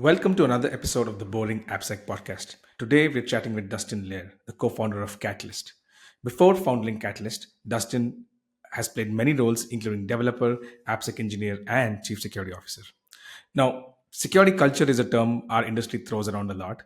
Welcome to another episode of the Boring AppSec podcast. Today we're chatting with Dustin Lehr, the co-founder of Catalyst. Before founding Catalyst, Dustin has played many roles including developer, AppSec engineer, and chief security officer. Now, security culture is a term our industry throws around a lot.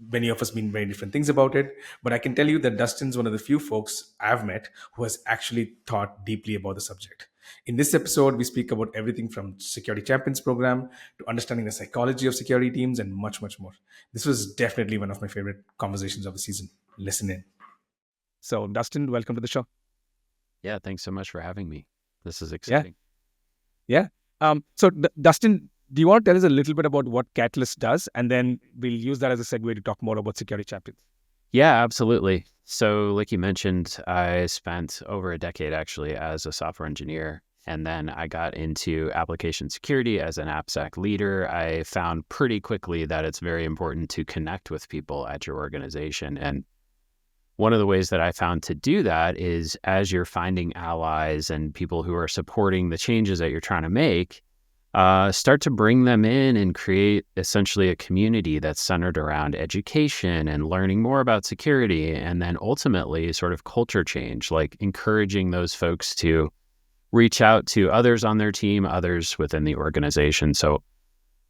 Many of us mean very different things about it, but I can tell you that Dustin's one of the few folks I've met who has actually thought deeply about the subject. In this episode, we speak about everything from Security Champions program to understanding the psychology of security teams and much, much more. This was definitely one of my favorite conversations of the season. Listen in. So, Dustin, welcome to the show. Yeah, thanks so much for having me. This is Yeah. exciting. Yeah. Dustin, do you want to tell us a little bit about what Catalyst does? And then we'll use that as a segue to talk more about Security Champions. Yeah, absolutely. So like you mentioned, I spent over a decade actually as a software engineer. And then I got into application security as an AppSec leader. I found pretty quickly that it's very important to connect with people at your organization. And one of the ways that I found to do that is as you're finding allies and people who are supporting the changes that you're trying to make, start to bring them in and create essentially a community that's centered around education and learning more about security. And then ultimately sort of culture change, like encouraging those folks to reach out to others on their team, others within the organization. So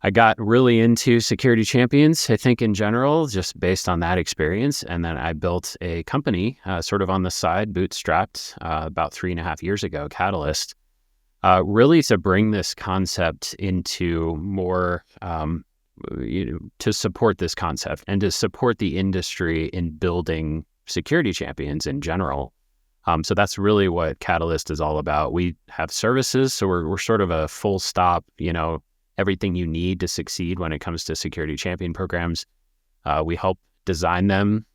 I got really into security champions, I think in general, just based on that experience. And then I built a company sort of on the side, bootstrapped about 3.5 years ago, Catalyst, really to bring this concept into more, to support this concept and to support the industry in building security champions in general. So that's really what Catalyst is all about. We have services, so we're sort of a full stop, everything you need to succeed when it comes to security champion programs. We help design them.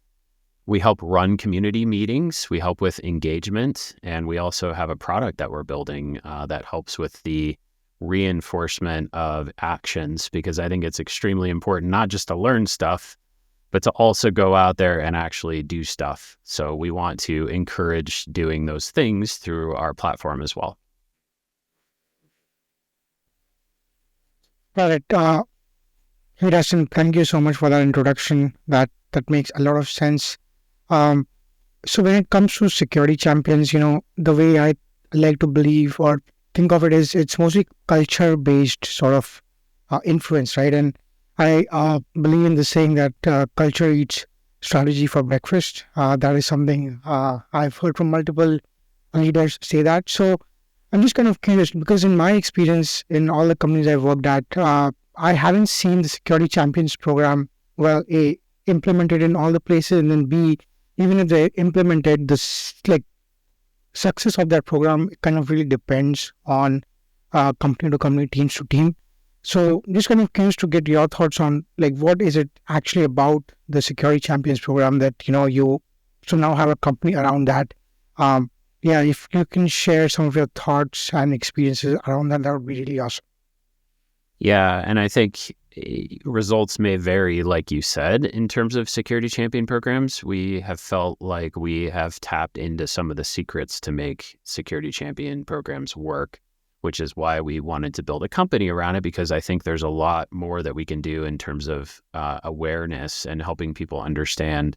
We help run community meetings. We help with engagement. And we also have a product that we're building that helps with the reinforcement of actions, because I think it's extremely important, not just to learn stuff, but to also go out there and actually do stuff. So we want to encourage doing those things through our platform as well. Got it. Hey, Dustin, thank you so much for that introduction. That makes a lot of sense. So when it comes to security champions, the way I like to believe or think of it is it's mostly culture-based sort of influence, right? And I believe in the saying that culture eats strategy for breakfast. That is something I've heard from multiple leaders say that. So I'm just kind of curious because in my experience in all the companies I've worked at, I haven't seen the security champions program, well, A, implemented in all the places, and then B, even if they implemented this, like, success of that program kind of really depends on company to company, teams to team. So just kind of curious to get your thoughts on, like, what is it actually about the security champions program that, you so now have a company around that. Yeah, if you can share some of your thoughts and experiences around that, that would be really awesome. Yeah, and I think results may vary, like you said, in terms of security champion programs. We have felt like we have tapped into some of the secrets to make security champion programs work, which is why we wanted to build a company around it, because I think there's a lot more that we can do in terms of awareness and helping people understand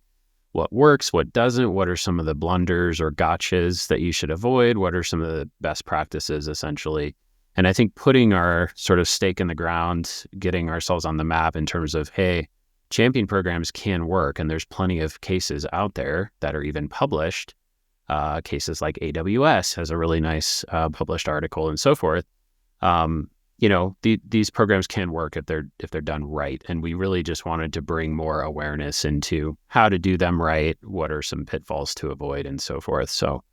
what works, what doesn't, what are some of the blunders or gotchas that you should avoid, what are some of the best practices, essentially. And I think putting our sort of stake in the ground, getting ourselves on the map in terms of, hey, champion programs can work, and there's plenty of cases out there that are even published. Cases like AWS has a really nice published article and so forth. These programs can work if they're done right. And we really just wanted to bring more awareness into how to do them right, what are some pitfalls to avoid, and so forth. So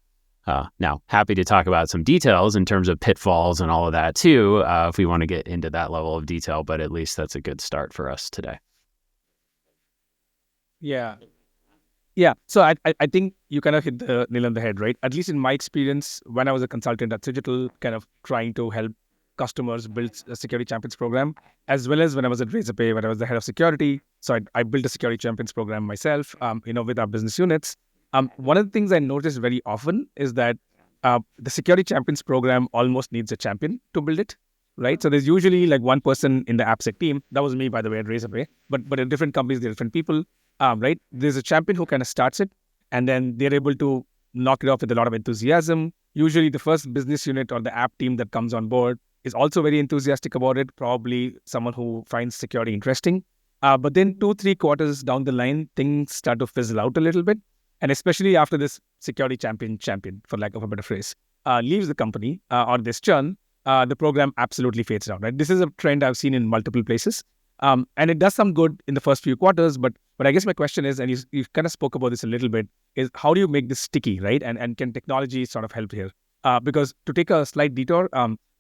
now, happy to talk about some details in terms of pitfalls and all of that too, if we want to get into that level of detail, but at least that's a good start for us today. Yeah. Yeah. So I think you kind of hit the nail on the head, right? At least in my experience, when I was a consultant at Digital, kind of trying to help customers build a security champions program, as well as when I was at Razorpay, when I was the head of security. So I built a security champions program myself, with our business units. One of the things I notice very often is that the security champions program almost needs a champion to build it. right? So there's usually like one person in the AppSec team. That was me, by the way, at Razorway. But in different companies, there are different people, right? There's a champion who kind of starts it, and then they're able to knock it off with a lot of enthusiasm. Usually, the first business unit or the app team that comes on board is also very enthusiastic about it. Probably someone who finds security interesting. But then 2-3 quarters down the line, things start to fizzle out a little bit, and especially after this security champion, for lack of a better phrase, leaves the company or this churn, the program absolutely fades out. Right, this is a trend I've seen in multiple places, and it does some good in the first few quarters. But I guess my question is, and you kind of spoke about this a little bit, is how do you make this sticky, right? And can technology sort of help here? Because to take a slight detour,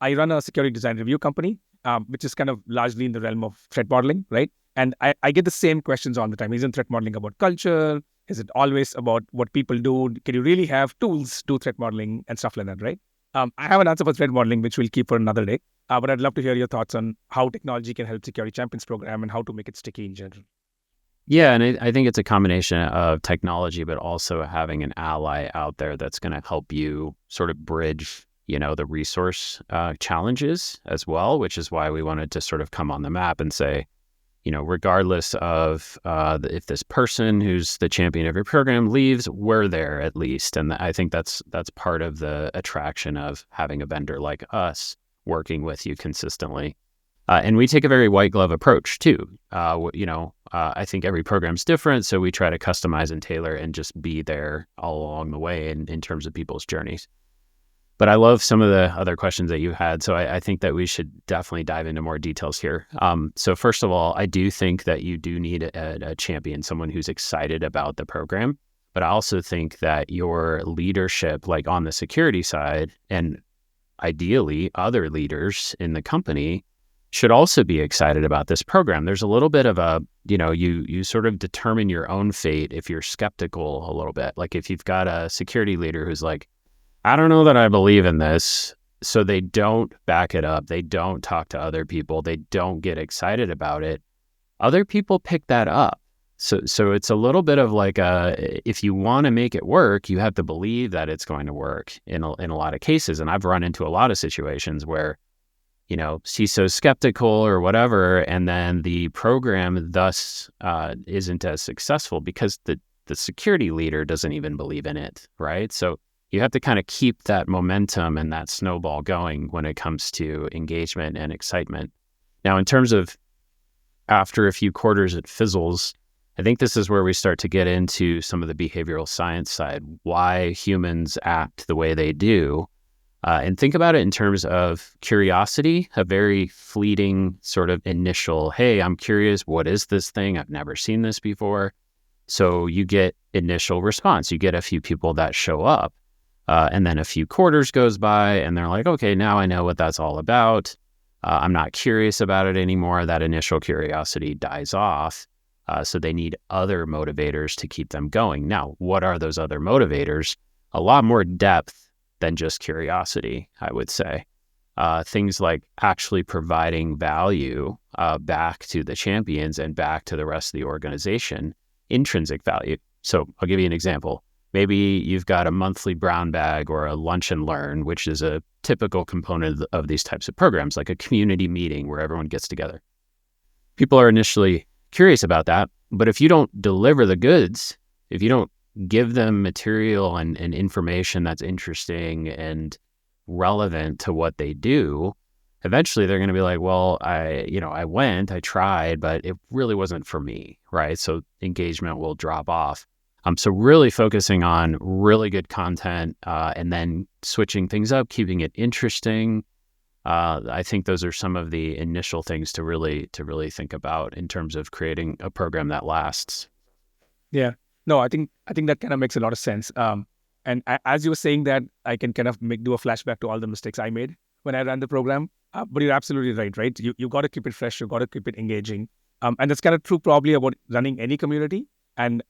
I run a security design review company, which is kind of largely in the realm of threat modeling, right? And I get the same questions all the time. Isn't threat modeling about culture? Is it always about what people do? Can you really have tools do threat modeling and stuff like that, right? I have an answer for threat modeling, which we'll keep for another day. But I'd love to hear your thoughts on how technology can help Security Champions program and how to make it sticky in general. Yeah, and I think it's a combination of technology, but also having an ally out there that's going to help you sort of bridge, the resource challenges as well, which is why we wanted to sort of come on the map and say, regardless of if this person who's the champion of your program leaves, we're there at least. And I think that's part of the attraction of having a vendor like us working with you consistently. And we take a very white glove approach too. I think every program's different, so we try to customize and tailor and just be there all along the way in terms of people's journeys. But I love some of the other questions that you had, so I think that we should definitely dive into more details here. So first of all, I do think that you do need a champion, someone who's excited about the program. But I also think that your leadership, like on the security side, and ideally other leaders in the company, should also be excited about this program. There's a little bit of a, you sort of determine your own fate if you're skeptical a little bit. Like if you've got a security leader who's like, I don't know that I believe in this, so they don't back it up. They don't talk to other people. They don't get excited about it. Other people pick that up. So it's a little bit of like if you want to make it work, you have to believe that it's going to work in a lot of cases. And I've run into a lot of situations where, CISO's skeptical or whatever, and then the program thus isn't as successful because the security leader doesn't even believe in it, right? So you have to kind of keep that momentum and that snowball going when it comes to engagement and excitement. Now, in terms of after a few quarters, it fizzles. I think this is where we start to get into some of the behavioral science side, why humans act the way they do. And think about it in terms of curiosity, a very fleeting sort of initial, hey, I'm curious, what is this thing? I've never seen this before. So you get initial response. You get a few people that show up. And then a few quarters goes by and they're like, okay, now I know what that's all about. I'm not curious about it anymore. That initial curiosity dies off. So they need other motivators to keep them going. Now, what are those other motivators? A lot more depth than just curiosity, I would say. Things like actually providing value back to the champions and back to the rest of the organization, intrinsic value. So I'll give you an example. Maybe you've got a monthly brown bag or a lunch and learn, which is a typical component of these types of programs, like a community meeting where everyone gets together. People are initially curious about that, but if you don't deliver the goods, if you don't give them material and information that's interesting and relevant to what they do, eventually they're going to be like, well, I tried, but it really wasn't for me, right? So engagement will drop off. So really focusing on really good content and then switching things up, keeping it interesting. I think those are some of the initial things to really think about in terms of creating a program that lasts. Yeah, no, I think that kind of makes a lot of sense. And as you were saying that, I can kind of do a flashback to all the mistakes I made when I ran the program. But you're absolutely right? You got to keep it fresh. You got to keep it engaging. And that's kind of true probably about running any community. And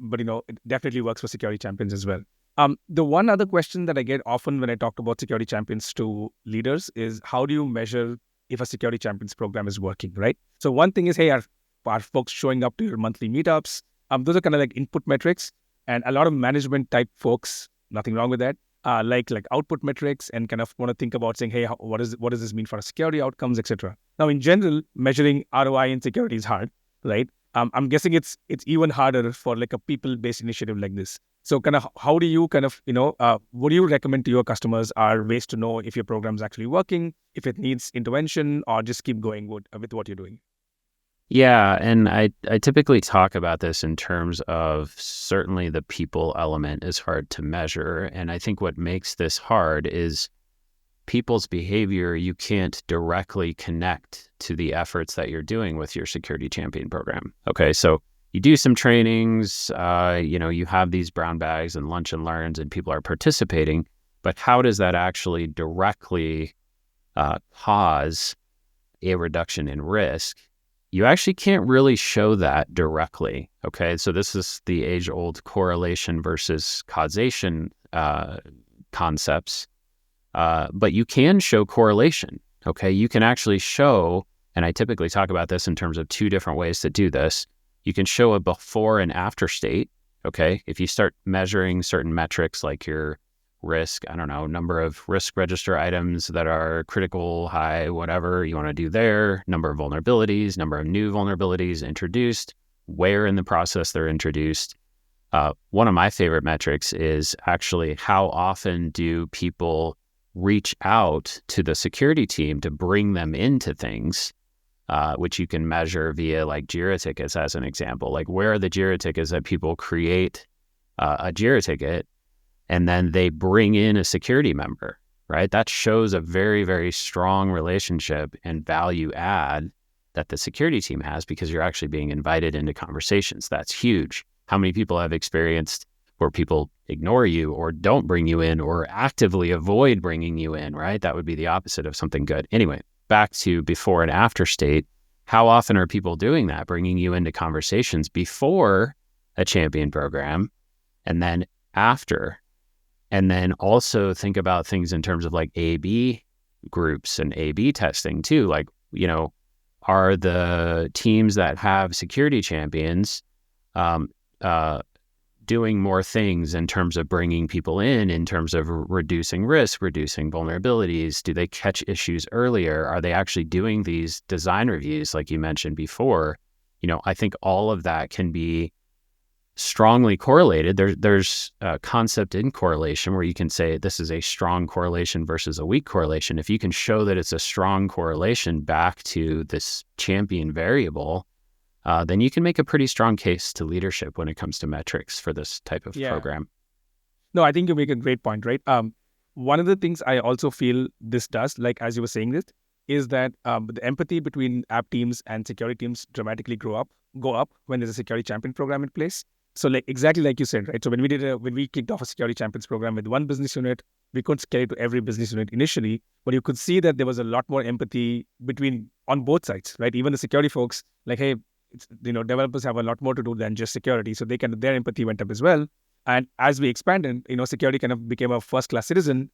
but it definitely works for security champions as well. The one other question that I get often when I talk about security champions to leaders is, how do you measure if a security champions program is working, right? So one thing is, hey, are folks showing up to your monthly meetups? Those are kind of like input metrics. And a lot of management type folks, nothing wrong with that, like output metrics, and kind of want to think about saying, hey, what does this mean for our security outcomes, etc. Now, in general, measuring ROI in security is hard, right? I'm guessing it's even harder for like a people-based initiative like this. So kind of how do you kind of, what do you recommend to your customers are ways to know if your program is actually working, if it needs intervention, or just keep going with what you're doing? Yeah, and I typically talk about this in terms of certainly the people element is hard to measure. And I think what makes this hard is people's behavior you can't directly connect to the efforts that you're doing with your security champion program. Okay, so you do some trainings, you have these brown bags and lunch and learns and people are participating, but how does that actually directly cause a reduction in risk? You actually can't really show that directly, okay? So this is the age-old correlation versus causation concepts, but you can show correlation, okay? You can actually show, and I typically talk about this in terms of two different ways to do this. You can show a before and after state, okay? If you start measuring certain metrics like your risk, I don't know, number of risk register items that are critical, high, whatever you want to do there, number of vulnerabilities, number of new vulnerabilities introduced, where in the process they're introduced. One of my favorite metrics is actually how often do people reach out to the security team to bring them into things, which you can measure via like Jira tickets as an example. Like where are the Jira tickets that people create a Jira ticket and then they bring in a security member, right? That shows a very, very strong relationship and value add that the security team has because you're actually being invited into conversations. That's huge. How many people have experienced where people ignore you or don't bring you in or actively avoid bringing you in, right? That would be the opposite of something good. Anyway, back to before and after state. How often are people doing that, bringing you into conversations before a champion program and then after? And then also think about things in terms of like A/B groups and A/B testing too. Like, are the teams that have security champions doing more things in terms of bringing people in terms of reducing risk, reducing vulnerabilities? Do they catch issues earlier? Are they actually doing these design reviews like you mentioned before? I think all of that can be strongly correlated. There's a concept in correlation where you can say this is a strong correlation versus a weak correlation. If you can show that it's a strong correlation back to this champion variable, then you can make a pretty strong case to leadership when it comes to metrics for this type of program. No, I think you make a great point, right? One of the things I also feel this does, like as you were saying this, is that the empathy between app teams and security teams dramatically go up when there's a security champion program in place. So like exactly like you said, right? So when we kicked off a security champions program with one business unit, we couldn't scale it to every business unit initially, but you could see that there was a lot more empathy on both sides, right? Even the security folks, like, hey, developers have a lot more to do than just security, so their empathy went up as well. And as we expanded, security kind of became a first-class citizen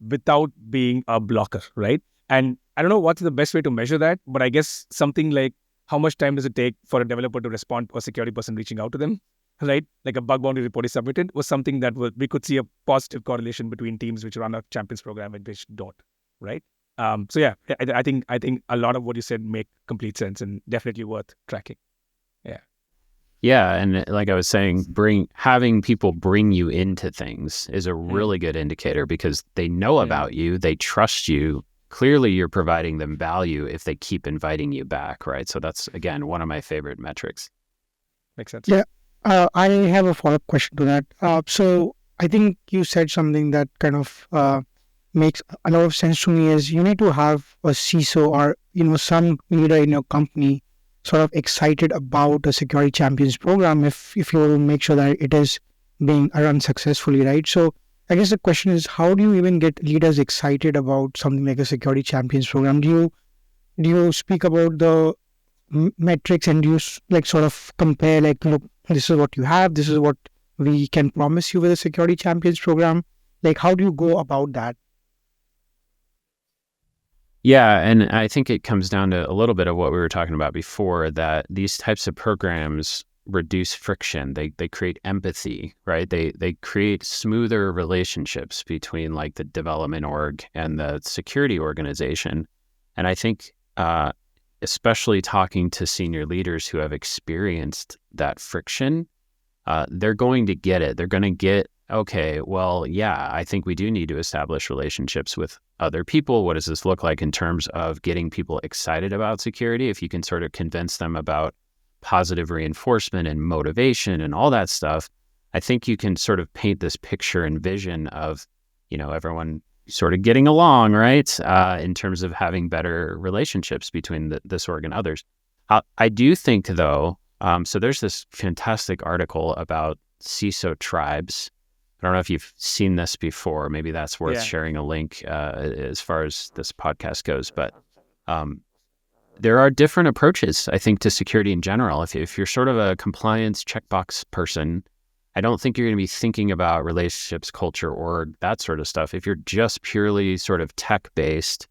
without being a blocker, right? And I don't know what's the best way to measure that, but I guess something like how much time does it take for a developer to respond to a security person reaching out to them, right? Like a bug bounty report is submitted was something that we could see a positive correlation between teams which run a champions program and which don't, right? So yeah, I think a lot of what you said make complete sense and definitely worth tracking. Yeah, and like I was saying, having people bring you into things is a really good indicator because they know about you, they trust you. Clearly, you're providing them value if they keep inviting you back, right? So that's, again, one of my favorite metrics. Makes sense. Yeah, I have a follow-up question to that. So I think you said something that kind of makes a lot of sense to me is you need to have a CISO or, some leader in your company sort of excited about a security champions program if you want to make sure that it is being run successfully, right? So I guess the question is, how do you even get leaders excited about something like a security champions program? Do you speak about the metrics and do you like sort of compare like, look, this is what you have, this is what we can promise you with a security champions program? Like, how do you go about that? Yeah, and I think it comes down to a little bit of what we were talking about before, that these types of programs reduce friction. They create empathy, right? They create smoother relationships between like the development org and the security organization. And I think, especially talking to senior leaders who have experienced that friction, they're going to get it. They're going to get, okay, well, yeah, I think we do need to establish relationships with other people. What does this look like in terms of getting people excited about security? If you can sort of convince them about positive reinforcement and motivation and all that stuff, I think you can sort of paint this picture and vision of, everyone sort of getting along, right? In terms of having better relationships between this org and others. I do think, though, so there's this fantastic article about CISO tribes. I don't know if you've seen this before. Maybe that's worth sharing a link as far as this podcast goes. But there are different approaches, I think, to security in general. If you're sort of a compliance checkbox person, I don't think you're going to be thinking about relationships, culture, or that sort of stuff. If you're just purely sort of tech-based,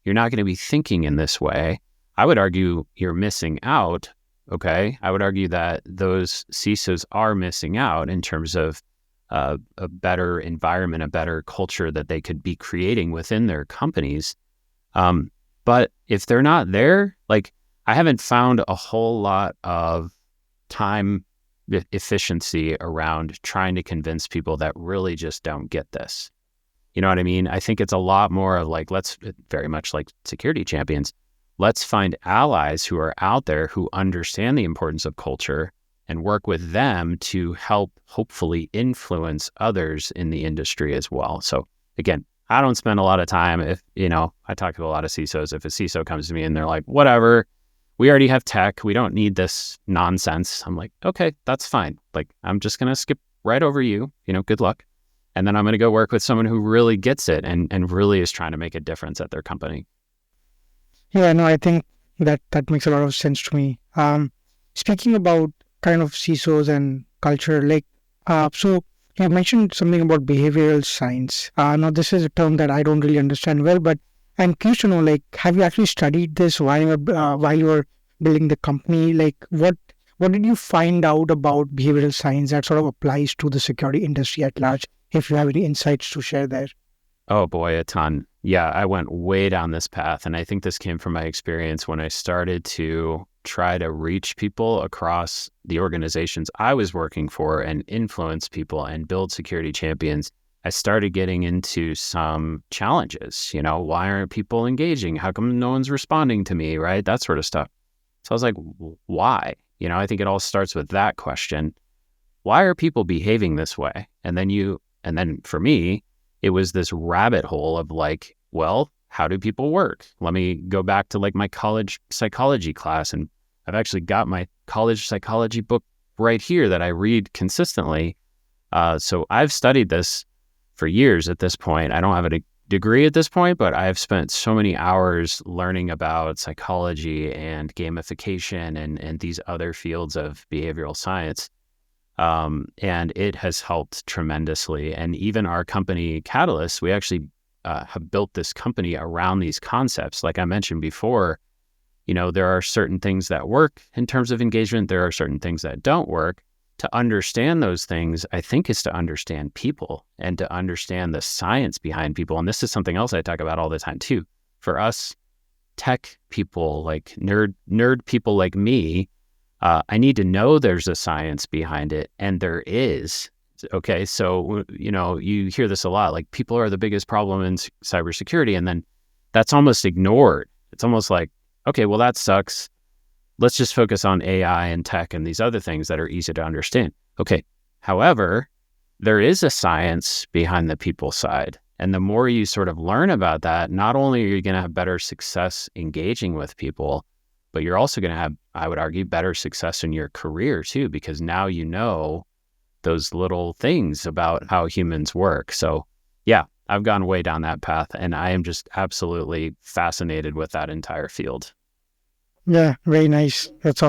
you're not going to be thinking in this way. I would argue you're missing out, okay? I would argue that those CISOs are missing out in terms of a better environment, a better culture that they could be creating within their companies. But if they're not there, like I haven't found a whole lot of time efficiency around trying to convince people that really just don't get this. You know what I mean? I think it's a lot more of like, very much like security champions, let's find allies who are out there who understand the importance of culture and work with them to help hopefully influence others in the industry as well. So again, I don't spend a lot of time I talk to a lot of CISOs. If a CISO comes to me and they're like, whatever, we already have tech, we don't need this nonsense. I'm like, okay, that's fine. Like, I'm just going to skip right over you, good luck. And then I'm going to go work with someone who really gets it and really is trying to make a difference at their company. Yeah, no, I think that makes a lot of sense to me. Speaking about kind of CISOs and culture, like, so you mentioned something about behavioral science. Now, this is a term that I don't really understand well, but I'm curious to know, like, have you actually studied this while you were building the company? Like, what did you find out about behavioral science that sort of applies to the security industry at large? If you have any insights to share there. Oh boy, a ton. Yeah, I went way down this path. And I think this came from my experience when I started to try to reach people across the organizations I was working for and influence people and build security champions. I started getting into some challenges, why aren't people engaging? How come no one's responding to me, right? That sort of stuff. So I was like, why? I think it all starts with that question. Why are people behaving this way? And then for me, it was this rabbit hole of like, well, how do people work? Let me go back to like my college psychology class. And I've actually got my college psychology book right here that I read consistently. So I've studied this for years at this point. I don't have a degree at this point, but I've spent so many hours learning about psychology and gamification and these other fields of behavioral science. And it has helped tremendously. And even our company, Octalysis, we actually have built this company around these concepts. Like I mentioned before, there are certain things that work in terms of engagement. There are certain things that don't work. To understand those things, I think, is to understand people and to understand the science behind people. And this is something else I talk about all the time too. For us tech people, like nerd people like me, I need to know there's a science behind it, and there is. Okay, so you hear this a lot, like people are the biggest problem in cybersecurity, and then that's almost ignored. It's almost like, okay, well that sucks. Let's just focus on AI and tech and these other things that are easy to understand. Okay, however, there is a science behind the people side. And the more you sort of learn about that, not only are you going to have better success engaging with people, but you're also going to have, I would argue, better success in your career too, because now you know those little things about how humans work. So yeah, I've gone way down that path, and I am just absolutely fascinated with that entire field. Yeah, very nice. That's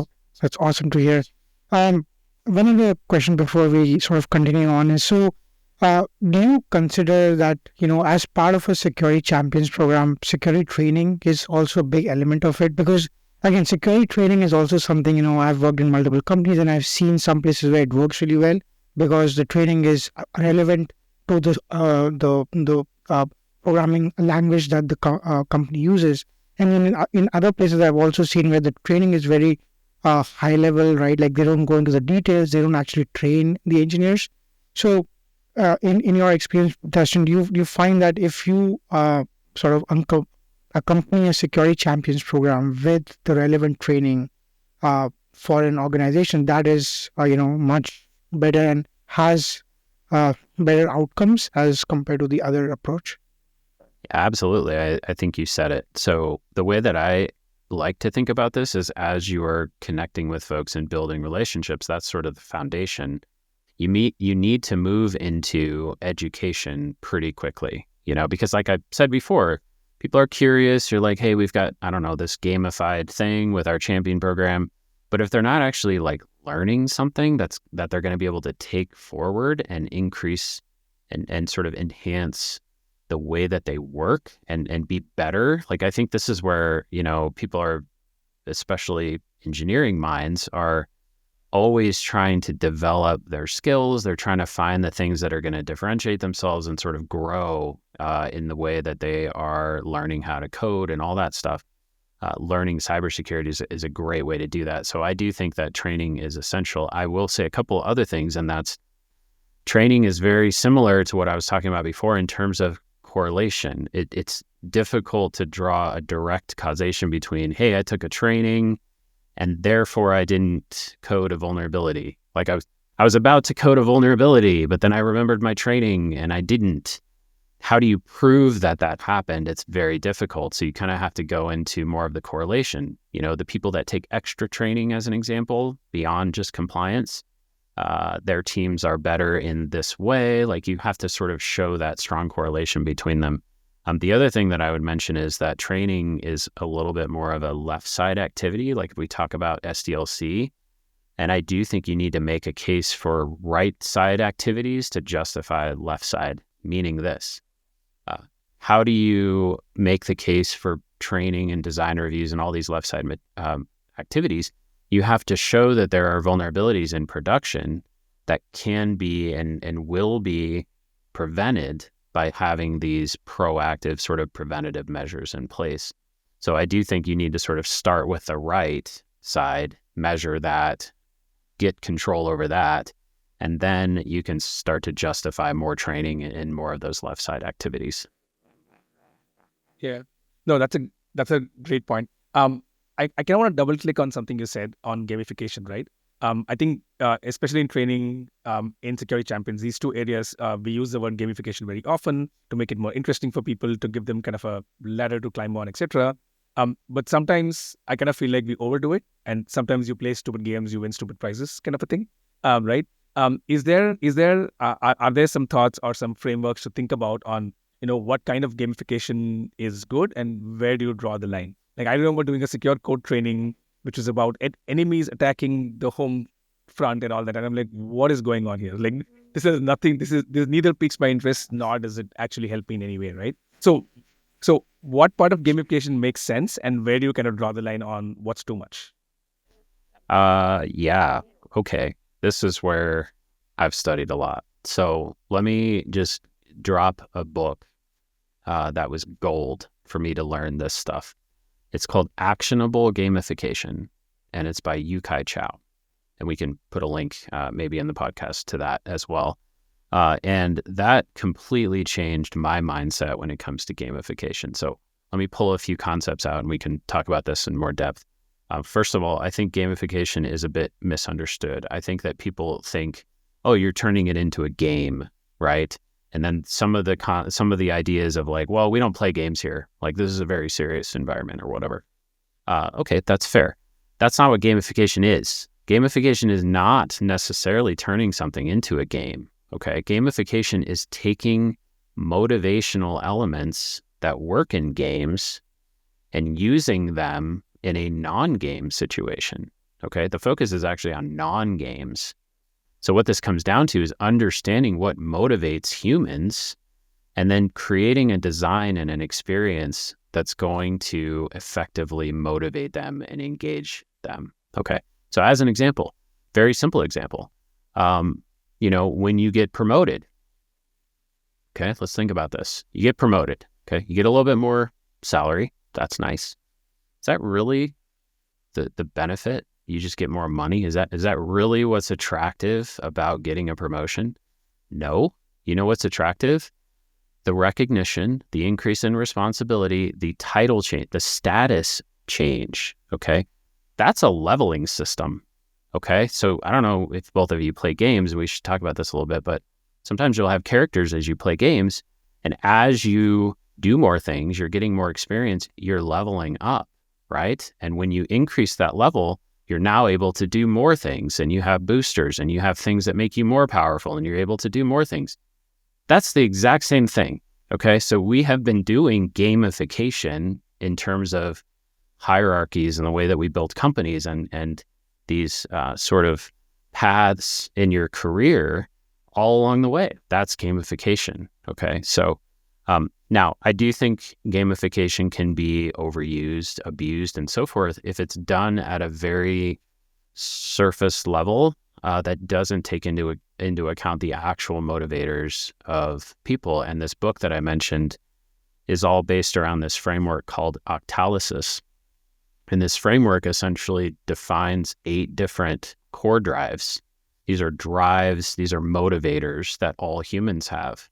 awesome to hear. One other question before we sort of continue on is, so do you consider that, as part of a security champions program, security training is also a big element of it? Because Again, security training is also something, I've worked in multiple companies and I've seen some places where it works really well because the training is relevant to the programming language that the company uses. And then in other places, I've also seen where the training is very high level, right? Like they don't go into the details, they don't actually train the engineers. So, in your experience, Dustin, do you find that if you sort of accompany a security champions program with the relevant training for an organization, that is much better and has better outcomes as compared to the other approach? Absolutely. I think you said it. So the way that I like to think about this is as you are connecting with folks and building relationships, that's sort of the foundation. You need to move into education pretty quickly, because like I said before, people are curious. You're like, hey, we've got, I don't know, this gamified thing with our champion program. But if they're not actually like learning something that they're going to be able to take forward and increase and sort of enhance the way that they work and be better. Like, I think this is where, people are, especially engineering minds, are always trying to develop their skills. They're trying to find the things that are going to differentiate themselves and sort of grow in the way that they are learning how to code and all that stuff. Learning cybersecurity is a great way to do that. So I do think that training is essential. I will say a couple other things, and that's training is very similar to what I was talking about before in terms of correlation. It's difficult to draw a direct causation between, hey, I took a training and therefore I didn't code a vulnerability. Like I was about to code a vulnerability, but then I remembered my training and I didn't. How do you prove that happened? It's very difficult. So you kind of have to go into more of the correlation. The people that take extra training, as an example, beyond just compliance, their teams are better in this way. Like, you have to sort of show that strong correlation between them. The other thing that I would mention is that training is a little bit more of a left side activity. Like, if we talk about SDLC, and I do think you need to make a case for right side activities to justify left side, meaning this. How do you make the case for training and design reviews and all these left side activities? You have to show that there are vulnerabilities in production that can be and will be prevented by having these proactive sort of preventative measures in place. So I do think you need to sort of start with the right side, measure that, get control over that, and then you can start to justify more training in more of those left side activities. Yeah. No, that's a great point. I kind of want to double click on something you said on gamification, right? I think especially in training in security champions, these two areas, we use the word gamification very often to make it more interesting for people, to give them kind of a ladder to climb on, etc. But sometimes I kind of feel like we overdo it, and sometimes you play stupid games, you win stupid prizes, kind of a thing, right? Are there some thoughts or some frameworks to think about on what kind of gamification is good and where do you draw the line? Like, I remember doing a secure code training, which is about enemies attacking the home front and all that. And I'm like, what is going on here? Like, this is nothing. This neither piques my interest, nor does it actually help me in any way, right? So what part of gamification makes sense, and where do you kind of draw the line on what's too much? Yeah. Okay. This is where I've studied a lot. So let me just drop a book that was gold for me to learn this stuff. It's called Actionable Gamification, and it's by Yukai Chao. And we can put a link maybe in the podcast to that as well. And that completely changed my mindset when it comes to gamification. So let me pull a few concepts out and we can talk about this in more depth. First of all, I think gamification is a bit misunderstood. I think that people think, oh, you're turning it into a game, right? And then some of the ideas of like, well, we don't play games here. Like, this is a very serious environment or whatever. Okay, that's fair. That's not what gamification is. Gamification is not necessarily turning something into a game. Okay, gamification is taking motivational elements that work in games and using them in a non-game situation. Okay, the focus is actually on non-games. So what this comes down to is understanding what motivates humans and then creating a design and an experience that's going to effectively motivate them and engage them. Okay. So as an example, very simple example, when you get promoted, okay, let's think about this. You get promoted, okay, you get a little bit more salary. That's nice. Is that really the benefit? You just get more money? Is that really what's attractive about getting a promotion? No. You know what's attractive? The recognition, the increase in responsibility, the title change, the status change, okay? That's a leveling system, okay? So I don't know if both of you play games, we should talk about this a little bit, but sometimes you'll have characters as you play games, and as you do more things, you're getting more experience, you're leveling up, right? And when you increase that level, you're now able to do more things, and you have boosters, and you have things that make you more powerful, and you're able to do more things. That's the exact same thing, okay? So we have been doing gamification in terms of hierarchies and the way that we build companies and these sort of paths in your career all along the way. That's gamification, okay? So now, I do think gamification can be overused, abused, and so forth if it's done at a very surface level that doesn't take into account the actual motivators of people. And this book that I mentioned is all based around this framework called Octalysis. And this framework essentially defines 8 different core drives. These are drives, these are motivators that all humans have.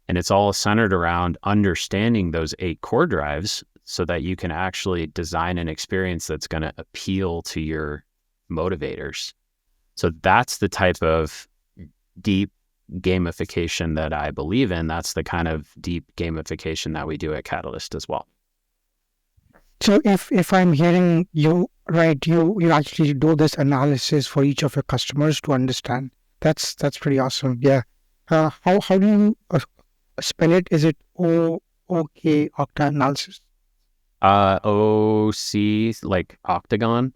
And it's all centered around understanding those 8 core drives so that you can actually design an experience that's going to appeal to your motivators. So that's the type of deep gamification that I believe in. That's the kind of deep gamification that we do at Catalyst as well. So if I'm hearing you right, you actually do this analysis for each of your customers to understand. That's pretty awesome. Yeah. How do you spell it? Is it OK Octa analysis? OC like octagon.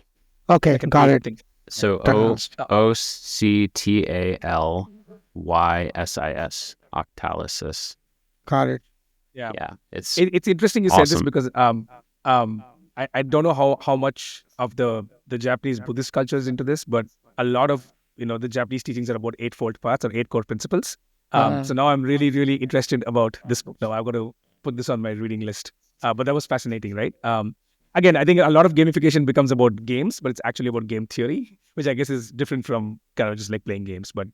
Okay, got it. So OCTALYSIS, Octalysis. Got it. Yeah. Yeah, it's interesting you said this awesome. because I don't know how much of the Japanese Buddhist culture is into this, but a lot of the Japanese teachings are about 8-fold paths or 8 core principles. So now I'm really, really interested about this book. Now I've got to put this on my reading list. But that was fascinating, right? Again, I think a lot of gamification becomes about games, but it's actually about game theory, which I guess is different from kind of just like playing games. But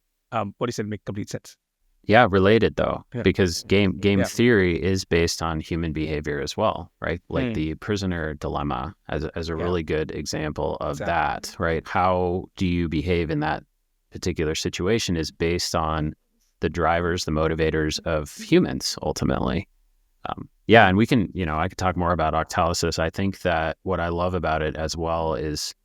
what you said makes complete sense. Yeah, related though, Yeah. because game Yeah. theory is based on human behavior as well, right? Like the prisoner dilemma as a really good example of that, right? How do you behave in that particular situation is based on the drivers, the motivators of humans ultimately. And we can, I could talk more about Octalysis. I think that what I love about it as well is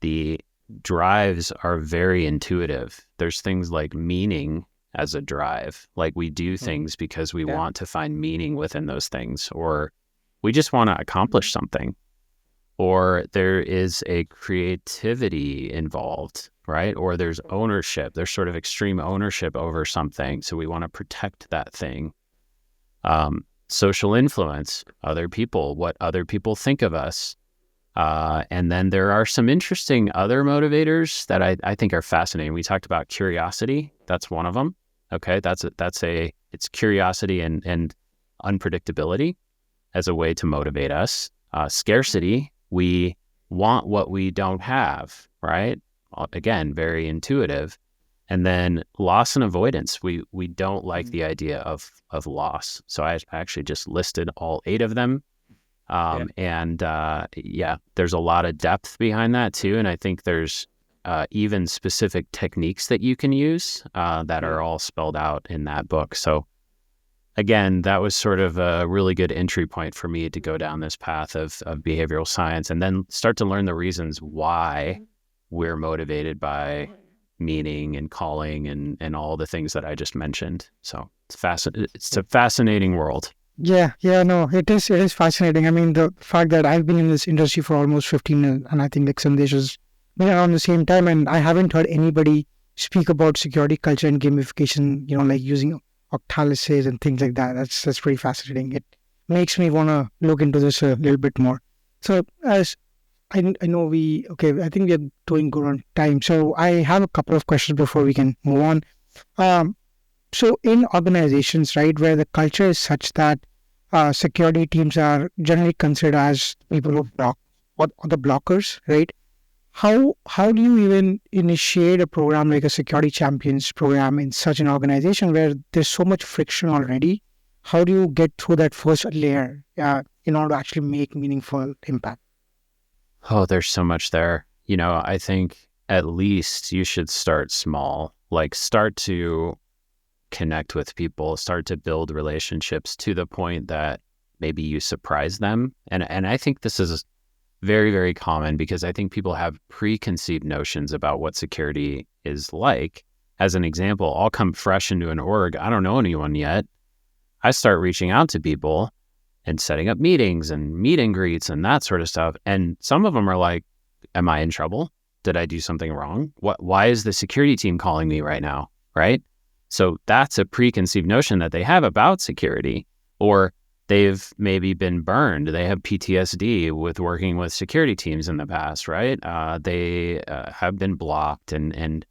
the drives are very intuitive. There's things like meaning as a drive, like we do things because we want to find meaning within those things, or we just want to accomplish something, or there is a creativity involved, right? Or there's ownership, there's sort of extreme ownership over something. So we want to protect that thing. Social influence, other people, what other people think of us. And then there are some interesting other motivators that I think are fascinating. We talked about curiosity. That's one of them. Okay. It's curiosity and unpredictability as a way to motivate us. Scarcity, we want what we don't have, right? Again, very intuitive. And then loss and avoidance. We don't like the idea of loss. So I actually just listed all 8 of them. And there's a lot of depth behind that too. And I think there's even specific techniques that you can use that are all spelled out in that book. So again, that was sort of a really good entry point for me to go down this path of behavioral science and then start to learn the reasons why we're motivated by meaning and calling and all the things that I just mentioned. So it's a fascinating world. Yeah, no, it is fascinating. I mean, the fact that I've been in this industry for almost 15 years, and I think like Sandesh has been around the same time, and I haven't heard anybody speak about security culture and gamification, like using Octalysis and things like that. That's pretty fascinating. It makes me want to look into this a little bit more. So as I know I think we are doing good on time. So I have a couple of questions before we can move on. Um, so in organizations, right, where the culture is such that security teams are generally considered as people who block or the blockers, right? How do you even initiate a program like a security champions program in such an organization where there's so much friction already? How do you get through that first layer in order to actually make meaningful impact? Oh, there's so much there. I think at least you should start small, like start to connect with people, start to build relationships to the point that maybe you surprise them. And I think this is very, very common because I think people have preconceived notions about what security is like. As an example, I'll come fresh into an org. I don't know anyone yet. I start reaching out to people and setting up meetings and meet and greets and that sort of stuff. And some of them are like, am I in trouble? Did I do something wrong? Why is the security team calling me right now? Right? So that's a preconceived notion that they have about security, or they've maybe been burned. They have PTSD with working with security teams in the past, right? They have been blocked and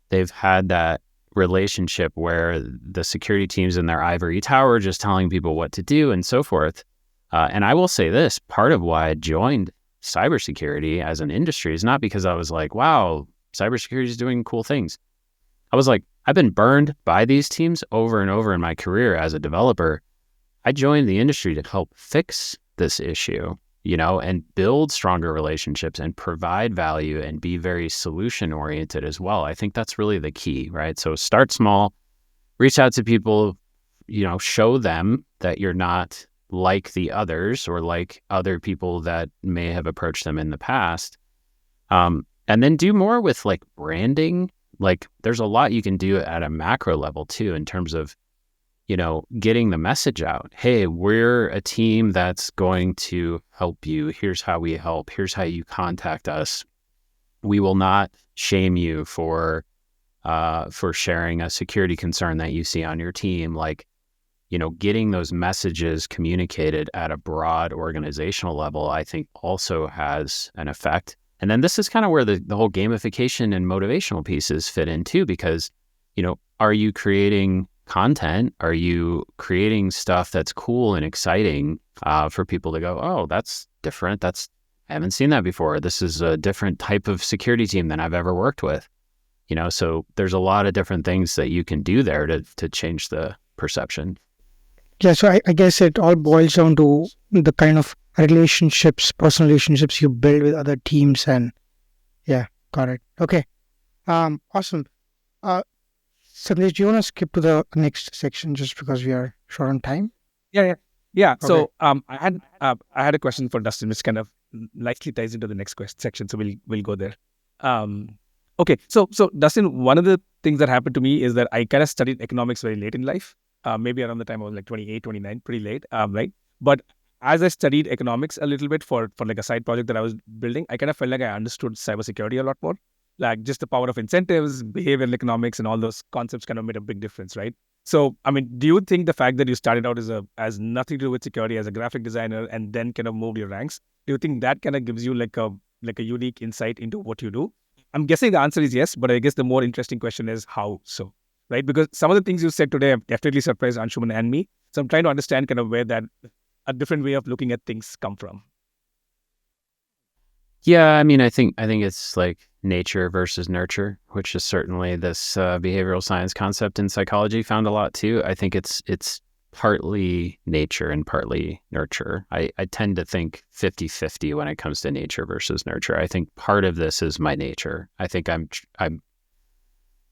they've had that relationship where the security teams in their ivory tower just telling people what to do and so forth. And I will say this, part of why I joined cybersecurity as an industry is not because I was like, wow, cybersecurity is doing cool things. I was like, I've been burned by these teams over and over in my career as a developer. I joined the industry to help fix this issue, and build stronger relationships and provide value and be very solution oriented as well. I think that's really the key, right? So start small, reach out to people, show them that you're not like the others or like other people that may have approached them in the past. And then do more with like branding. Like there's a lot you can do at a macro level too, in terms of, getting the message out. Hey, we're a team that's going to help you. Here's how we help. Here's how you contact us. We will not shame you for sharing a security concern that you see on your team. Like, getting those messages communicated at a broad organizational level, I think also has an effect. And then this is kind of where the whole gamification and motivational pieces fit in too, because, are you creating content? Are you creating stuff that's cool and exciting for people to go, oh, that's different. I haven't seen that before. This is a different type of security team than I've ever worked with. So there's a lot of different things that you can do there to change the perception. Yeah, so I guess it all boils down to the kind of personal relationships you build with other teams, and yeah, got it. Okay, awesome. Sandesh, do you want to skip to the next section just because we are short on time? Yeah. Okay. So I had a question for Dustin, which kind of nicely ties into the next section. So we'll go there. Okay. So Dustin, one of the things that happened to me is that I kind of studied economics very late in life. Maybe around the time I was like 28, 29, pretty late, right? But as I studied economics a little bit for like a side project that I was building, I kind of felt like I understood cybersecurity a lot more. Like just the power of incentives, behavioral economics, and all those concepts kind of made a big difference, right? So, I mean, do you think the fact that you started out as nothing to do with security as a graphic designer and then kind of moved your ranks, do you think that kind of gives you like a unique insight into what you do? I'm guessing the answer is yes, but I guess the more interesting question is how so, right? Because some of the things you said today have definitely surprised Anshuman and me. So I'm trying to understand kind of where that a different way of looking at things come from. Yeah, I mean, I think it's like nature versus nurture, which is certainly this behavioral science concept in psychology found a lot too. I think it's partly nature and partly nurture. I tend to think 50-50 when it comes to nature versus nurture. I think part of this is my nature. I think I'm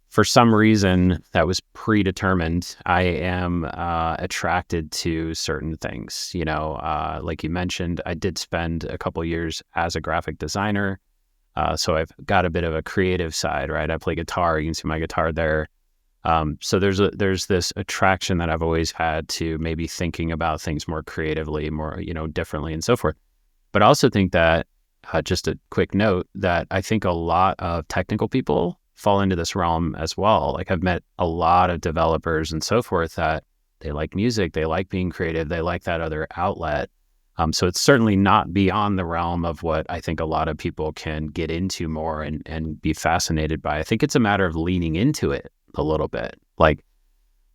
for some reason that was predetermined. I am attracted to certain things. Like you mentioned, I did spend a couple years as a graphic designer. So I've got a bit of a creative side, right? I play guitar. You can see my guitar there. So there's this attraction that I've always had to maybe thinking about things more creatively, more, differently and so forth. But I also think that, just a quick note, that I think a lot of technical people fall into this realm as well. Like I've met a lot of developers and so forth that they like music, they like being creative, they like that other outlet. So it's certainly not beyond the realm of what I think a lot of people can get into more and be fascinated by. I think it's a matter of leaning into it a little bit. Like,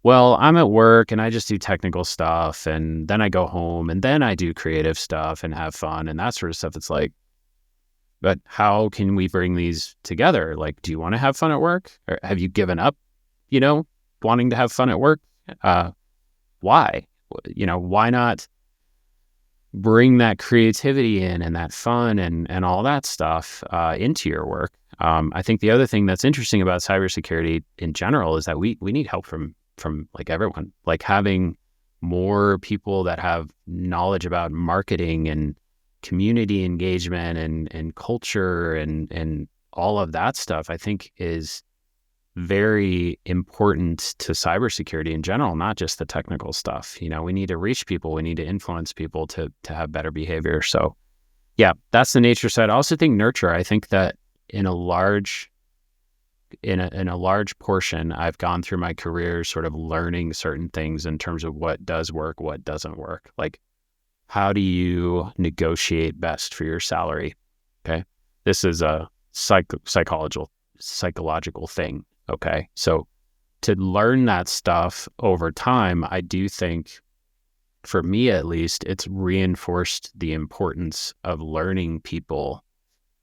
well, I'm at work and I just do technical stuff and then I go home and then I do creative stuff and have fun and that sort of stuff. It's like, but how can we bring these together? Like, do you want to have fun at work? Or have you given up, wanting to have fun at work? Why? Why not bring that creativity in and that fun and all that stuff into your work? I think the other thing that's interesting about cybersecurity in general is that we need help from like everyone, like having more people that have knowledge about marketing and community engagement and culture and all of that stuff, I think is very important to cybersecurity in general, not just the technical stuff. We need to reach people, we need to influence people to have better behavior. So yeah, that's the nature side. I also think nurture. I think that in a large portion, I've gone through my career sort of learning certain things in terms of what does work, what doesn't work. Like, how do you negotiate best for your salary? Okay. This is a psychological thing. Okay. So to learn that stuff over time, I do think, for me at least, it's reinforced the importance of learning people,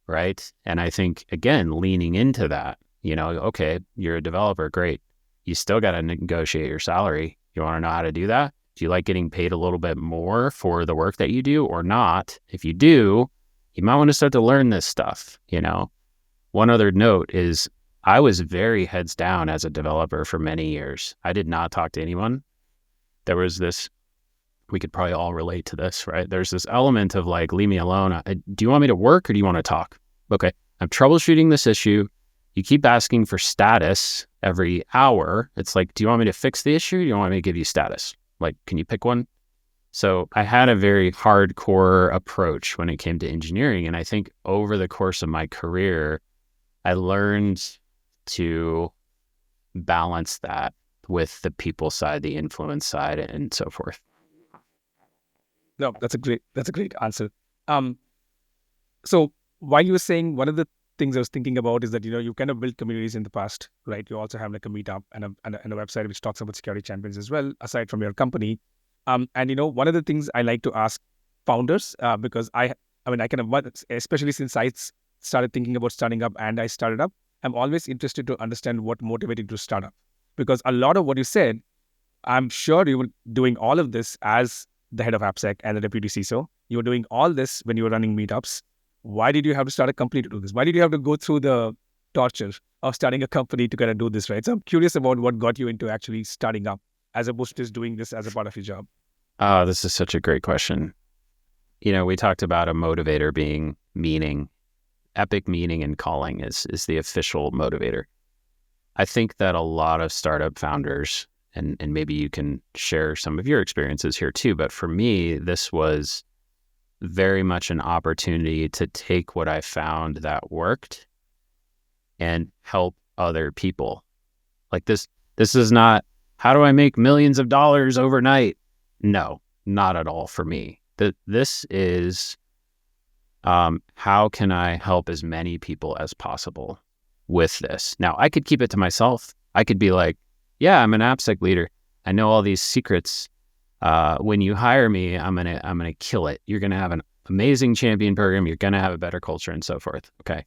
right? And I think, again, leaning into that, okay, you're a developer, great. You still got to negotiate your salary. You want to know how to do that? Do you like getting paid a little bit more for the work that you do or not? If you do, you might want to start to learn this stuff. One other note is I was very heads down as a developer for many years. I did not talk to anyone. There was this, we could probably all relate to this, right? There's this element of like, leave me alone. Do you want me to work or do you want to talk? Okay, I'm troubleshooting this issue. You keep asking for status every hour. It's like, do you want me to fix the issue? Or do you want me to give you status? Like, can you pick one? So I had a very hardcore approach when it came to engineering. And I think over the course of my career, I learned to balance that with the people side, the influence side, and so forth. No, that's a great answer. So while you were saying, one of the things I was thinking about is that, you kind of built communities in the past, right? You also have like a meetup and a website which talks about security champions as well, aside from your company. And one of the things I like to ask founders, because I kind of, especially since I started thinking about starting up and I started up, I'm always interested to understand what motivated you to start up. Because a lot of what you said, I'm sure you were doing all of this as the head of AppSec and the deputy CISO. You were doing all this when you were running meetups. Why did you have to start a company to do this? Why did you have to go through the torture of starting a company to kind of do this, right? So I'm curious about what got you into actually starting up as opposed to just doing this as a part of your job. Oh, this is such a great question. We talked about a motivator being meaning. Epic meaning and calling is the official motivator. I think that a lot of startup founders, and maybe you can share some of your experiences here too, but for me, this was very much an opportunity to take what I found that worked and help other people. Like this is not, how do I make millions of dollars overnight? No, not at all for me. This is, how can I help as many people as possible with this? Now, I could keep it to myself. I could be like, yeah, I'm an AppSec leader. I know all these secrets. When you hire me, I'm gonna kill it. You're gonna have an amazing champion program. You're gonna have a better culture and so forth. Okay,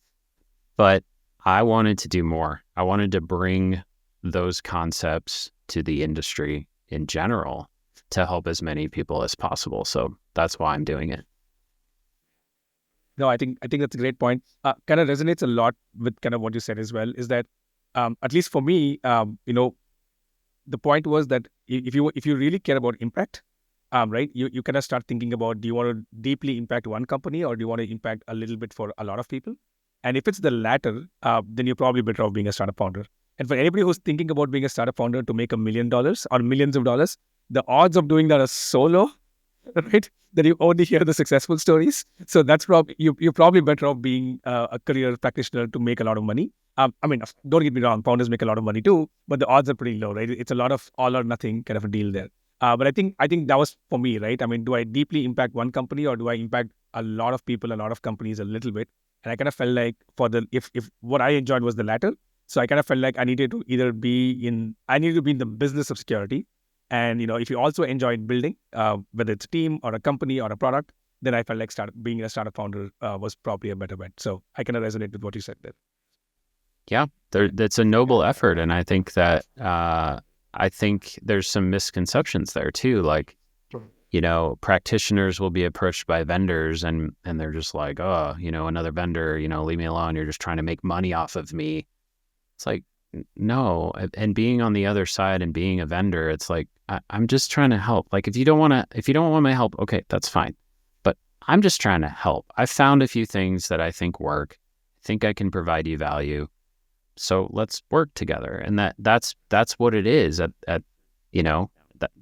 but I wanted to do more. I wanted to bring those concepts to the industry in general to help as many people as possible. So that's why I'm doing it. No, I think that's a great point. Kind of resonates a lot with kind of what you said as well. Is that at least for me, the point was that if you really care about impact, right, you kind of start thinking about, do you want to deeply impact one company or do you want to impact a little bit for a lot of people? And if it's the latter, then you're probably better off being a startup founder. And for anybody who's thinking about being a startup founder to make $1 million or millions of dollars, the odds of doing that are so low, right, that you only hear the successful stories. So that's probably, you're probably better off being a career practitioner to make a lot of money. I mean, don't get me wrong, founders make a lot of money too, but the odds are pretty low, right? It's a lot of all or nothing kind of a deal there. But I think that was for me, right? I mean, do I deeply impact one company or do I impact a lot of people, a lot of companies a little bit? And I kind of felt like if what I enjoyed was the latter, so I kind of felt like I needed to be in the business of security. And if you also enjoyed building, whether it's a team or a company or a product, then I felt like being a startup founder was probably a better bet. So I kind of resonate with what you said there. Yeah, that's a noble effort. And I think that, I think there's some misconceptions there too. Like, practitioners will be approached by vendors and they're just like, oh, another vendor, leave me alone. You're just trying to make money off of me. It's like, no. And being on the other side and being a vendor, it's like, I'm just trying to help. Like, if you don't want my help, okay, that's fine. But I'm just trying to help. I found a few things that I think work. I think I can provide you value. So let's work together. And that's what it is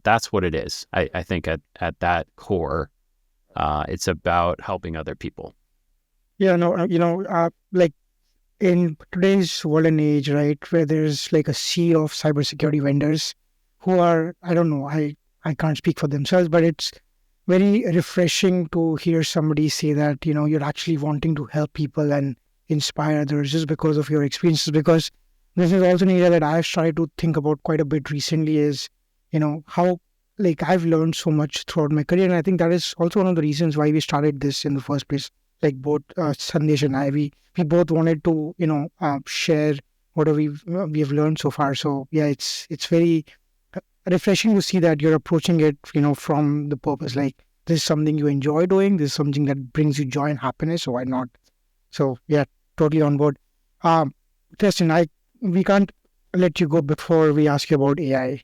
that's what it is. I think at that core, it's about helping other people. Yeah, no, like in today's world and age, right, where there's like a sea of cybersecurity vendors who are, I don't know, I can't speak for themselves, but it's very refreshing to hear somebody say that, you're actually wanting to help people and inspire others just because of your experiences. Because this is also an area that I've started to think about quite a bit recently is, how like I've learned so much throughout my career. And I think that is also one of the reasons why we started this in the first place. Like both Sandesh and I, we both wanted to, share whatever we've learned so far. So yeah, it's very refreshing to see that you're approaching it, from the purpose like this is something you enjoy doing, this is something that brings you joy and happiness. So why not? So yeah, totally on board. Justin, we can't let you go before we ask you about AI.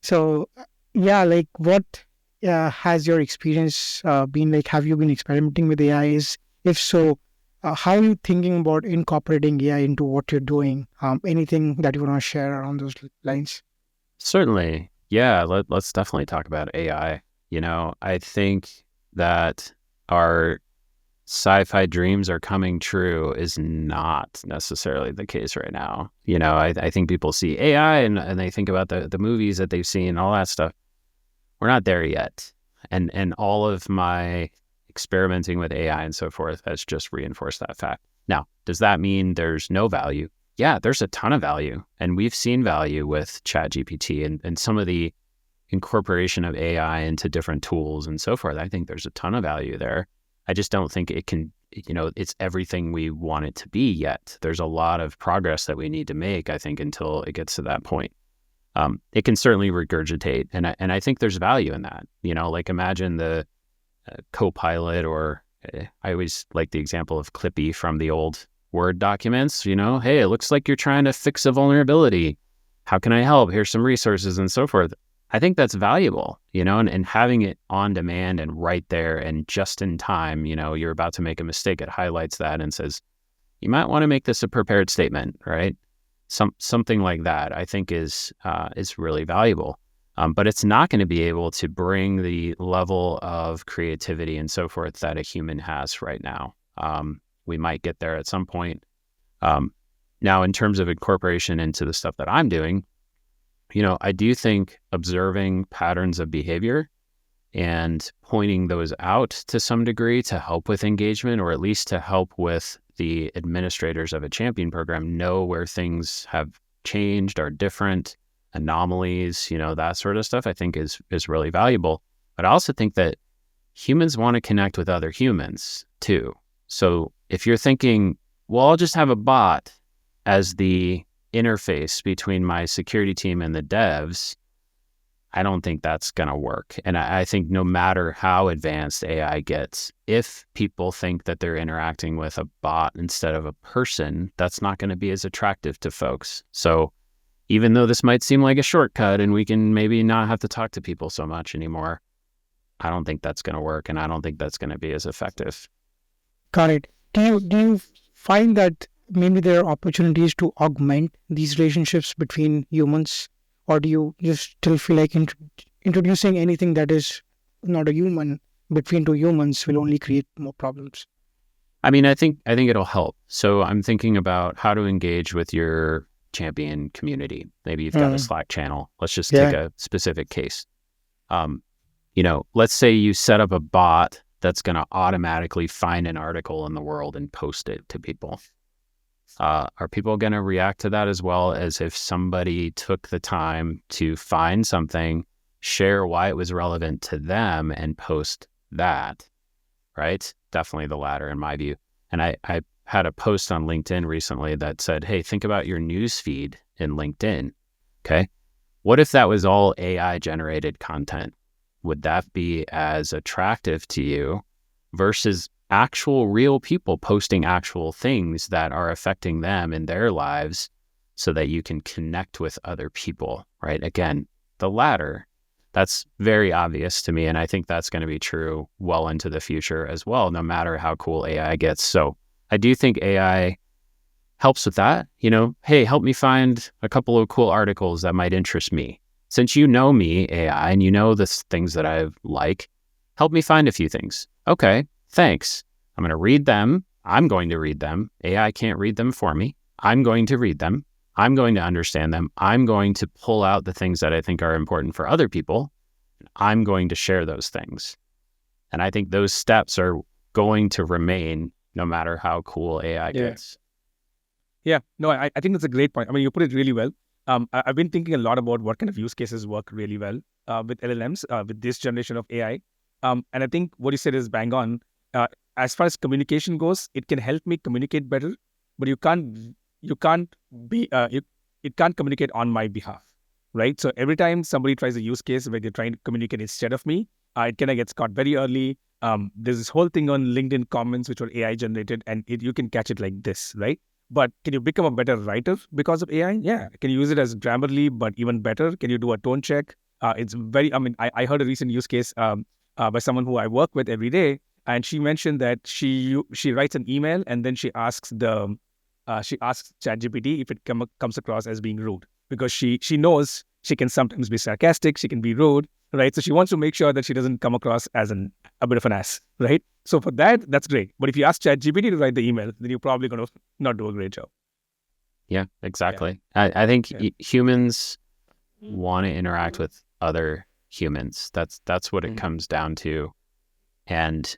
So yeah, like what has your experience been like? Have you been experimenting with AI? If so, how are you thinking about incorporating AI into what you're doing? Anything that you want to share around those lines? Certainly. Yeah, let's definitely talk about AI. I think that our sci-fi dreams are coming true is not necessarily the case right now. I think people see AI and they think about the movies that they've seen, all that stuff. We're not there yet. And all of my experimenting with AI and so forth has just reinforced that fact. Now, does that mean there's no value? Yeah, there's a ton of value. And we've seen value with ChatGPT and some of the incorporation of AI into different tools and so forth. I think there's a ton of value there. I just don't think it can, it's everything we want it to be yet. There's a lot of progress that we need to make, I think, until it gets to that point. It can certainly regurgitate. And I think there's value in that. Like imagine the Copilot or I always like the example of Clippy from the old Word documents, hey, it looks like you're trying to fix a vulnerability. How can I help? Here's some resources and so forth. I think that's valuable, and having it on demand and right there and just in time, you're about to make a mistake. It highlights that and says, you might want to make this a prepared statement, right? Something like that, I think is really valuable. But it's not going to be able to bring the level of creativity and so forth that a human has right now. We might get there at some point. Now, in terms of incorporation into the stuff that I'm doing, I do think observing patterns of behavior and pointing those out to some degree to help with engagement, or at least to help with the administrators of a champion program know where things have changed, are different, anomalies, that sort of stuff, I think is really valuable. But I also think that humans want to connect with other humans too. So if you're thinking, well, I'll just have a bot as the interface between my security team and the devs, I don't think that's going to work. And I think no matter how advanced AI gets, if people think that they're interacting with a bot instead of a person, that's not going to be as attractive to folks. So even though this might seem like a shortcut and we can maybe not have to talk to people so much anymore, I don't think that's going to work. And I don't think that's going to be as effective. Got it. Do you find that maybe there are opportunities to augment these relationships between humans, or do you just still feel like introducing anything that is not a human between two humans will only create more problems? I mean, I think it'll help. So I'm thinking about how to engage with your champion community. Maybe you've got a Slack channel. Let's just take a specific case. Let's say you set up a bot that's going to automatically find an article in the world and post it to people. Are people going to react to that as well as if somebody took the time to find something, share why it was relevant to them, and post that? Right? Definitely the latter in my view. And I had a post on LinkedIn recently that said, hey, think about your news feed in LinkedIn. Okay. What if that was all AI generated content? Would that be as attractive to you versus actual real people posting actual things that are affecting them in their lives so that you can connect with other people, right? Again, the latter, that's very obvious to me. And I think that's going to be true well into the future as well, no matter how cool AI gets. So I do think AI helps with that. Hey, help me find a couple of cool articles that might interest me. Since you know me, AI, and you know the things that I like, help me find a few things. Okay, thanks. I'm going to read them. I'm going to read them. AI can't read them for me. I'm going to read them. I'm going to understand them. I'm going to pull out the things that I think are important for other people. I'm going to share those things. And I think those steps are going to remain no matter how cool AI gets. Yeah, no, I think that's a great point. I mean, you put it really well. I've been thinking a lot about what kind of use cases work really well with LLMs, with this generation of AI. And I think what you said is bang on. As far as communication goes, it can help me communicate better, but it can't communicate on my behalf, right? So every time somebody tries a use case where they're trying to communicate instead of me, it kind of gets caught very early. There's this whole thing on LinkedIn comments, which were AI generated, and you can catch it like this, right? But can you become a better writer because of AI? Yeah. Can you use it as Grammarly, but even better? Can you do a tone check? I heard a recent use case by someone who I work with every day, and she mentioned that she writes an email and then she asks ChatGPT if it comes across as being rude, because she knows she can sometimes be sarcastic, she can be rude, right? So she wants to make sure that she doesn't come across as a bit of an ass, right? So for that, that's great. But if you ask ChatGPT to write the email, then you're probably going to not do a great job. Yeah, exactly. Yeah. I think humans want to interact with other humans. That's what it comes down to. And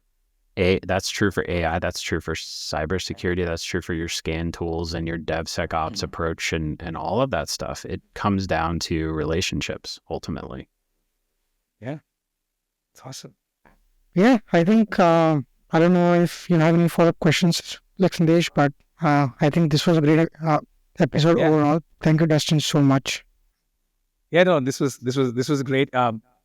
that's true for AI. That's true for cybersecurity. That's true for your scan tools and your DevSecOps approach and all of that stuff. It comes down to relationships ultimately. Yeah, it's awesome. Yeah, I think, I don't know if you have any follow-up questions, Sandesh, but I think this was a great episode overall. Thank you, Dustin, so much. Yeah, no, this was great.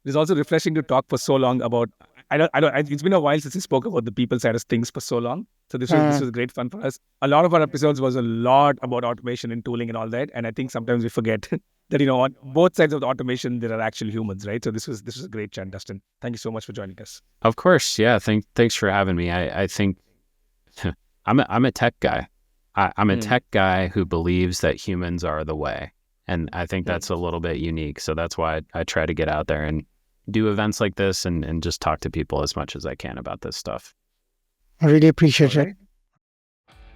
It's also refreshing to talk for so long about. It's been a while since we spoke about the people side of things for so long. So this was great fun for us. A lot of our episodes was a lot about automation and tooling and all that. And I think sometimes we forget that on both sides of the automation there are actual humans, right? So this was a great chat, Dustin. Thank you so much for joining us. Of course, yeah. Thanks for having me. I think I'm a tech guy. I'm a tech guy who believes that humans are the way. And I think that's a little bit unique. So that's why I try to get out there and do events like this and just talk to people as much as I can about this stuff. I really appreciate it.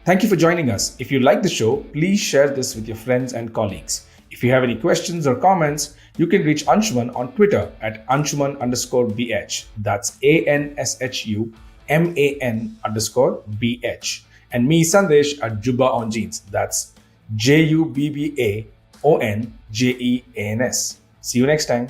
Thank you for joining us. If you like the show, please share this with your friends and colleagues. If you have any questions or comments, you can reach Anshuman on Twitter at Anshuman_BH. That's ANSHUMAN_BH. And me, Sandesh, at Jubba on Jeans. That's JUBBAONJEANS. See you next time.